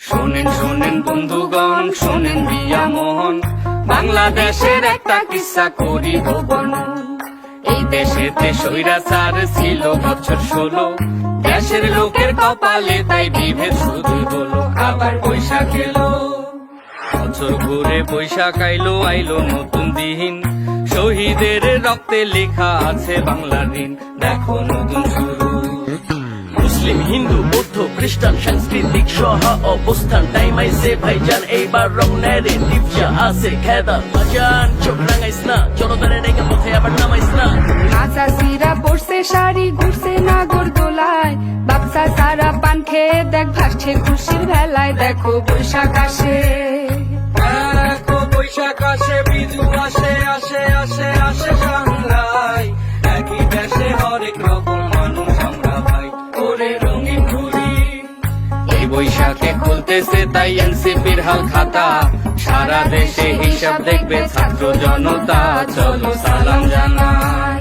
শোনেন শোনেন বন্ধুগণ, শোনেন দিয়া মোহন, বাংলাদেশের একটা কিস্সা করি বর্ণন। এই দেশেতে স্বৈরাচার ছিল বছর 16, দেশের লোকের কপালে তাই বিভেদ শুধু হলো। আবার বৈশাখ এলো, বছর ঘুরে বৈশাখ আইলো, আইলো নতুন দিন, শহীদের রক্তে লেখা আছে বাংলার ঋণ, দেখো নতুন শুরু। মুসলিম, হিন্দু, বৌদ্ধ, খ্রিস্টান, সাংস্কৃতিক সহ অবস্থান, টাইম আইছে ভাইজান এইবার রং নেড়ে টিপসা আছে খেদা বাজান, চোখ রাঙাইস না, জনতারে রেখে পথে আবার নামাইস না। আচাসিরা পড়ছে শাড়ি, ঘুরছে নাগর দোলায়, বাপসা সারা পান খেয়ে দেখ ভাসছে খুশির ভেলায়, দেখো বৈশাখ আসে, দেখো বৈশাখ আসে, বিজু আসে, আসে আসে আসে সাংরাই, একই দেশে হরেক রকম মানুষ আমরা ভাই, ওরে রঙিন ঘুরি। এই বৈশাখে খুলতেছে তাই এনসিপির হাল খাতা, সারা দেশে হিসাব দেখবে ছাত্র জনতা, চলো সালাম জানাই।